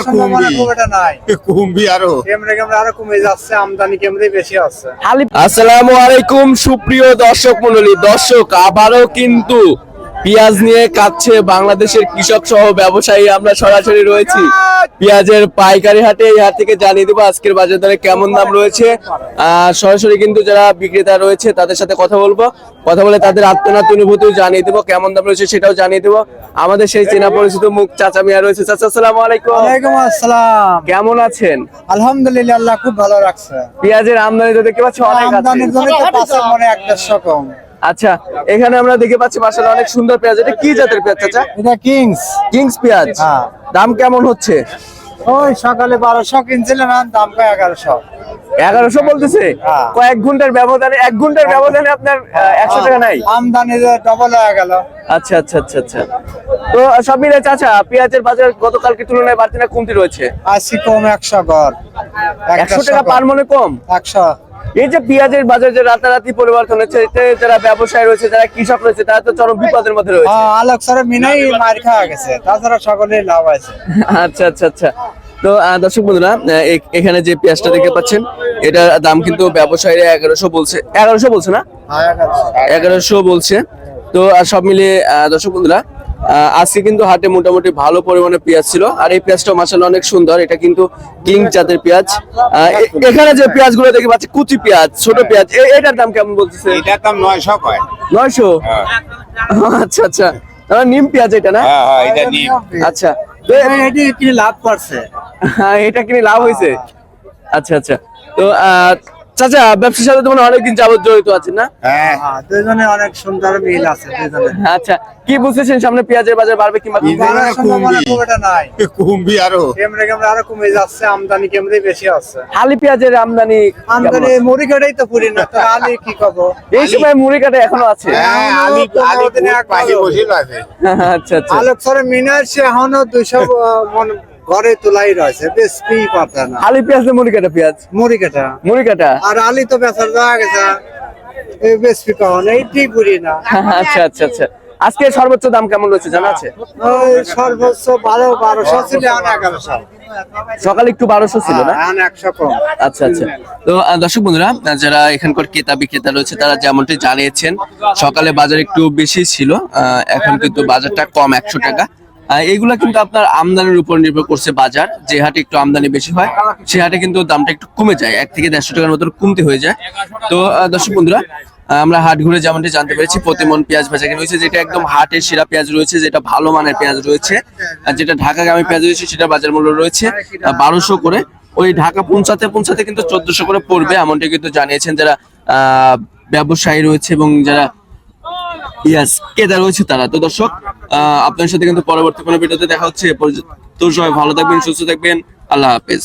সম্ভাবনা খুব একটা নাই, কমবি আরো কমে যাচ্ছে, আমদানি কেমনে বেশি আছে। আসসালামু আলাইকুম সুপ্রিয় দর্শক মণ্ডলী, দর্শক আবারও কিন্তু পেঁয়াজ নিয়ে কাটছে বাংলাদেশের কৃষক সহ ব্যবসায়ী। আমরা সরাসরি রয়েছি পেঁয়াজের পাইকারি হাটে। এই হাট থেকে জানিয়ে দেবো আজকের বাজার দরে কেমন দাম রয়েছে। সরাসরি কিন্তু যারা বিক্রেতা রয়েছে তাদের সাথে কথা বলবো, কথা বলে তাদের আত্মনাত অনুভূতিও জানিয়ে দেবো, কেমন দাম রয়েছে সেটাও জানিয়ে দেবো। আমাদের সেই চেনা পরিচিত মুখ চাচা মিয়া রয়েছে। চাচা আসসালামু আলাইকুম। ওয়ালাইকুম আসসালাম। কেমন আছেন? আলহামদুলিল্লাহ, আল্লাহ খুব ভালো রাখছে। পেঁয়াজের আমদানি তো দেখতে পাচ্ছি অনেক আছে। আমদানির জন্য তো পাঁচের মনে 1-1.5 কম। আচ্ছা, এখানে আমরা দেখতে পাচ্ছি মাশাআল্লাহ অনেক সুন্দর পেঁয়াজ। এটা কি জাতের পেঁয়াজ চাচা? এটা কিংস পেঁয়াজ। হ্যাঁ। দাম কেমন হচ্ছে? ওই সকালে 1200 কিনছিলেন, দাম পায় 1100। 1100 বলতেছে? হ্যাঁ। কয়েক ঘন্টার ব্যবধানে, 1 ঘন্টার ব্যবধানে আপনার 100 টাকা নাই? আমদানি ডবল হয়ে গেল। আচ্ছা আচ্ছা আচ্ছা আচ্ছা। তো সব মিলে চাচা পেঁয়াজের বাজার গতকালকে তুলনায় বাড়তি না কমতি রয়েছে? আশি কম 100 গড়। 100 টাকা পার মনে কম? 100। এই যে পেঁয়াজের বাজার যে রাতারাতি পরিবর্তন হচ্ছে, এতে যারা ব্যবসায়ী রয়েছে, যারা কৃষক রয়েছে, তারা তো চরম বিপদের মধ্যে রয়েছে। আলোক স্যার মিনাই মার খাওয়া গেছে, তাছাড়া সকলেই লাভ আছে। আচ্ছা আচ্ছা আচ্ছা। তো দর্শক বন্ধুরা, এখানে যে পেঁয়াজটা দেখতে পাচ্ছেন এটার দাম কিন্তু ব্যবসায়ীরা 1100 বলছে। 1100 বলছে না? 1100 বলছে। তো সব মিলিয়ে দর্শক বন্ধুরা, আজকে কিন্তু হাটে মোটামুটি ভালো পরিমাণে পেঁয়াজ ছিল। আর এই পেঁয়াজটা মাশাআল্লাহ অনেক সুন্দর। এটা কিন্তু কিং জাতের পেঁয়াজ। এখানে যে পেঁয়াজগুলো দেখতে পাচ্ছি কুচি পেঁয়াজ, ছোট পেঁয়াজ, এটার দাম কেমন বলতেছে? এটার দাম 900 কয়। 900? আচ্ছা আচ্ছা। তাহলে নিম পেঁয়াজ এটা না? হ্যাঁ, এটা নিম। আচ্ছা, তো এটি কি লাভ করছে? এটা কিনে লাভ হয়েছে? আচ্ছা আচ্ছা। তো চাচা ব্যবসার সাথে তো মানে অনেকদিন যাবত জড়িত আছেন না? হ্যাঁ, দুইজনে অনেক সুন্দর মিল আছে দুইজনে। আচ্ছা, কি বুঝতেছেন সামনে পেঁয়াজের বাজার বাড়বে কিংবা বাড়ার সম্ভাবনা খুব একটা নাই, কমবি আরো। কেমনে আরো কমে যাচ্ছে, আমদানি কেমনে বেশি আছে। হালি পেঁয়াজের আমদানি আমদানি মুড়ি কাটাই তো পুরি না, তো আলি কি কব? এই সময় মুড়ি কাটা এখনো আছে? হ্যাঁ, আলি পাশে বসে আছে। আচ্ছা আচ্ছা। আলোক স্যার মিনার সে এখনো 200 মন ঘরে তোলাই রয়েছে, বেশ কি পাতা না। হালি পেঁয়াজ না মুড়ি কাটা পেঁয়াজ? মুড়ি কাটা। মুড়ি কাটা। আর আলি তো বেচার যাওয়া গেছে, এই বেশ কি কখন এইটাই পুরি না। আচ্ছা আচ্ছা আচ্ছা। আজকে সর্বোচ্চ দাম কেমন রয়েছে জানা আছে? ওই সর্বোচ্চ 1200 ছিল, এখন 1100। সকালে একটু 1200 ছিল না? এখন 100 কম। আচ্ছা আচ্ছা। তো দর্শক বন্ধুরা, যারা এখানকার ক্রেতা বিক্রেতা রয়েছে তারা যেমনটি জানিয়েছেন সকালে বাজার একটু বেশি ছিল, এখন কিন্তু বাজারটা কম 100 টাকা। এগুলা কিন্তু আপনার আমদানির উপর নির্ভর করছে। বাজার যে হাটে একটু আমদানি বেশি হয় সে হাটে কিন্তু দামটা একটু কমে যায়, 1 থেকে 150 টাকার মতো কমতে হয়ে যায়। তো দর্শক বন্ধুরা, আমরা হাট ঘুরে যেমনটি জানতে পেরেছি প্রতি মন পেঁয়াজ বেচা কেনা হয়েছে, যেটা একদম হাটের সেরা পেঁয়াজ রয়েছে, যেটা ভালো মানের পেঁয়াজ রয়েছে। আর যেটা ঢাকাগামী পেঁয়াজ রয়েছে সেটা বাজার মূল্য রয়েছে 1200 করে। ওই ঢাকা পৌঁছাতে পৌঁছাতে কিন্তু 1400 করে পড়বে, এমনটি কিন্তু জানিয়েছেন যারা ব্যবসায়ী রয়েছে এবং যারা পেঁয়াজ ক্রেতা রয়েছে তারা। তো দর্শক, আপনার সাথে কিন্তু পরবর্তী কোনো ভিডিওতে দেখা হচ্ছে। তো সবাই ভালো থাকবেন, সুস্থ থাকবেন, আল্লাহ হাফেজ।